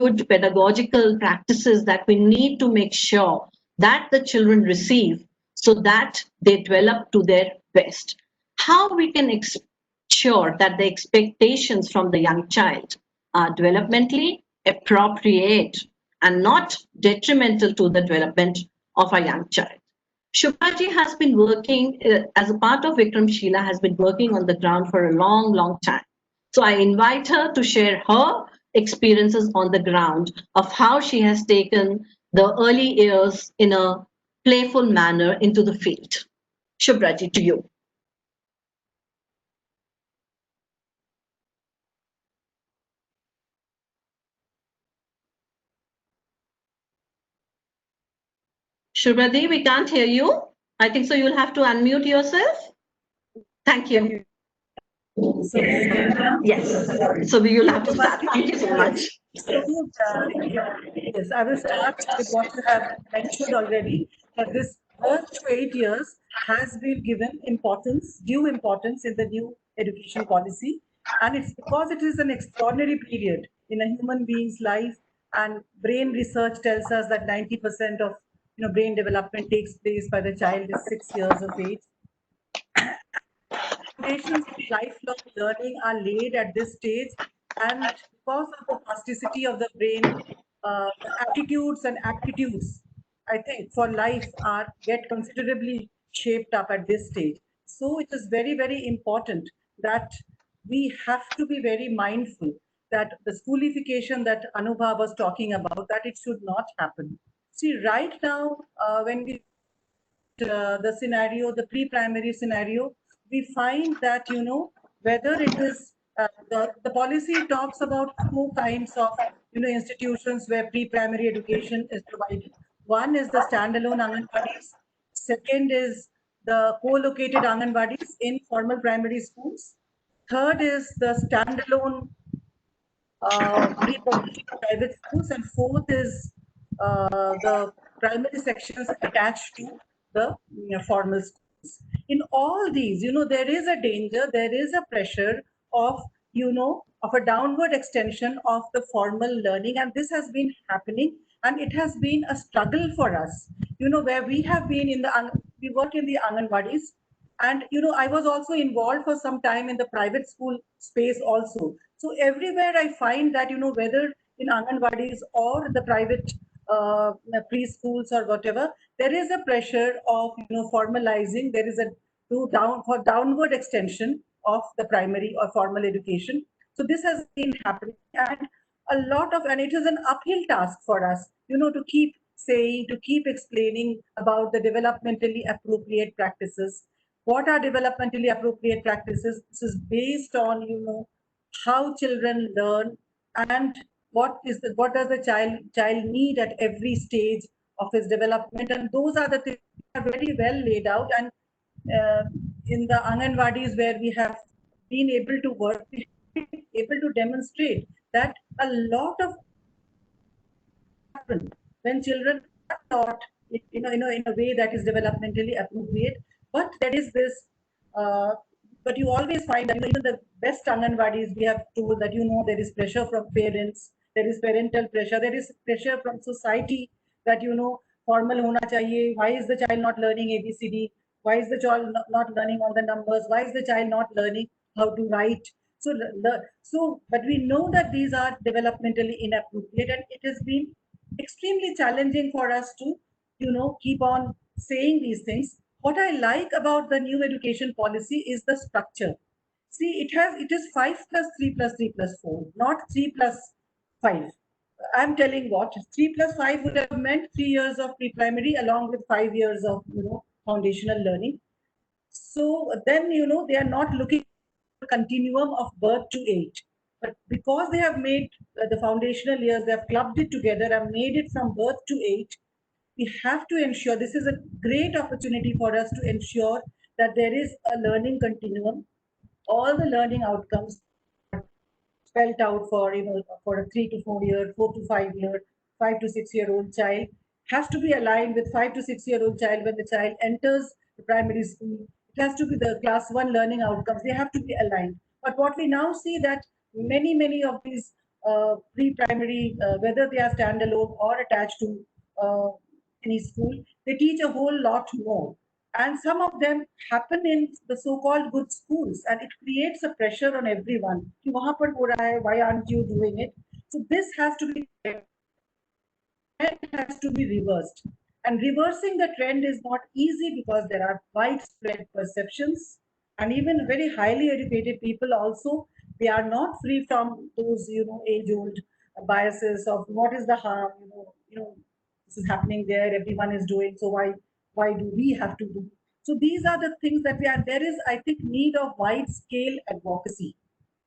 good pedagogical practices that we need to make sure that the children receive so that they develop to their best. How we can ensure that the expectations from the young child are developmentally appropriate and not detrimental to the development of a young child. Shubhaji has been working as a part of Vikramshila, has been working on the ground for a long, long time. So I invite her to share her experiences on the ground of how she has taken the early years in a playful manner into the field. Shubhaji, to you. Shubhaji, we can't hear you. I think so you'll have to unmute yourself. Thank you. So, yes. So you'll have to start. Thank you so much. Yes, I will start with what you have mentioned already, that this birth to 8 years has been given due importance in the new education policy. And it's because it is an extraordinary period in a human being's life. And brain research tells us that 90% of brain development takes place by the child is 6 years of age. Foundations of lifelong learning are laid at this stage, and because of the plasticity of the brain, the attitudes and aptitudes, I think, for life are get considerably shaped up at this stage. So it is very, very important that we have to be very mindful that the schoolification that Anubha was talking about, that it should not happen. See, right now, when we the scenario, the pre-primary scenario, we find that, whether it is, the policy talks about two kinds of, institutions where pre-primary education is provided. One is the standalone Anganwadis. Second is the co-located Anganwadis in formal primary schools. Third is the standalone private schools, and fourth is the primary sections attached to the formal schools. In all these, there is a danger, there is a pressure of, of a downward extension of the formal learning, and this has been happening, and it has been a struggle for us. Where we have been we work in the Anganwadis, and I was also involved for some time in the private school space also. So everywhere I find that, whether in Anganwadis or the private preschools or whatever, there is a pressure of formalizing. There is a downward extension of the primary or formal education. So this has been happening, and it is an uphill task for us, to keep saying, to keep explaining about the developmentally appropriate practices. What are developmentally appropriate practices? This is based on, how children learn, and what does the child need at every stage of his development, and those are the things that are very well laid out. And in the Anganwadis where we have been able to work, we have been able to demonstrate that a lot of happen when children are taught, in a way that is developmentally appropriate. But there is this, uh, but you always find that, even the best Anganwadis, we have told that, there is pressure from parents, there is parental pressure, there is pressure from society that, formal hona chahiye. Why is the child not learning ABCD? Why is the child not learning all the numbers? Why is the child not learning how to write? But we know that these are developmentally inappropriate, and it has been extremely challenging for us to, keep on saying these things. What I like about the new education policy is the structure. See, it is 5 plus 3 plus 3 plus 4, not 3 plus 5. I'm telling what 3 plus 5 would have meant 3 years of pre-primary along with 5 years of, foundational learning. So then, they are not looking at a continuum of birth to age. But because they have made the foundational years, they have clubbed it together and made it from birth to age, we have to ensure, this is a great opportunity for us to ensure that there is a learning continuum. All the learning outcomes spelled out for, for a 3 to 4 year, 4 to 5 year, 5 to 6 year old child has to be aligned with 5 to 6 year old child when the child enters the primary school. It has to be the class 1 learning outcomes. They have to be aligned. But what we now see that many of these pre-primary, whether they are standalone or attached to any school, they teach a whole lot more. And some of them happen in the so-called good schools, and it creates a pressure on everyone. कि वहाँ पर हो रहा है, why aren't you doing it? So this has to be has to be reversed. And reversing the trend is not easy because there are widespread perceptions, and even very highly educated people also, they are not free from those, age-old biases of what is the harm, this is happening there, everyone is doing, so why do we have to do? So these are the things that there is, I think, need of wide-scale advocacy.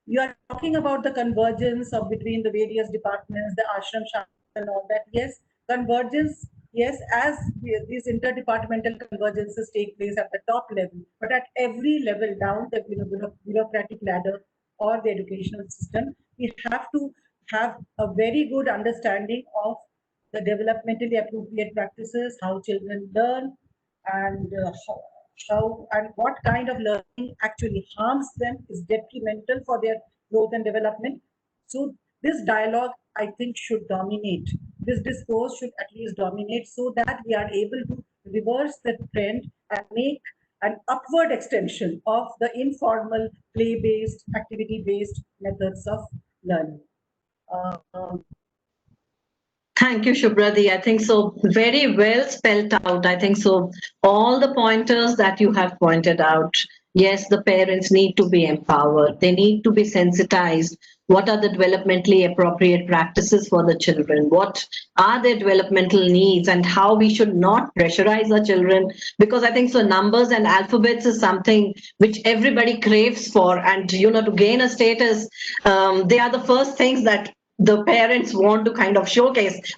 You are talking about the convergence of between the various departments, the ashram and all that. Yes, convergence. Yes, as these interdepartmental convergences take place at the top level, but at every level down the bureaucratic ladder or the educational system, we have to have a very good understanding of the developmentally appropriate practices, how children learn, and how and what kind of learning actually harms them, is detrimental for their growth and development. So this dialogue, I think, should dominate. This discourse should at least dominate so that we are able to reverse the trend and make an upward extension of the informal, play-based, activity-based methods of learning. Um, Thank you, Shubhrati. I think so. Very well spelled out. I think so. All the pointers that you have pointed out. Yes, the parents need to be empowered. They need to be sensitized. What are the developmentally appropriate practices for the children? What are their developmental needs and how we should not pressurize our children? Because I think so numbers and alphabets is something which everybody craves for. And, to gain a status, they are the first things that the parents want to kind of showcase.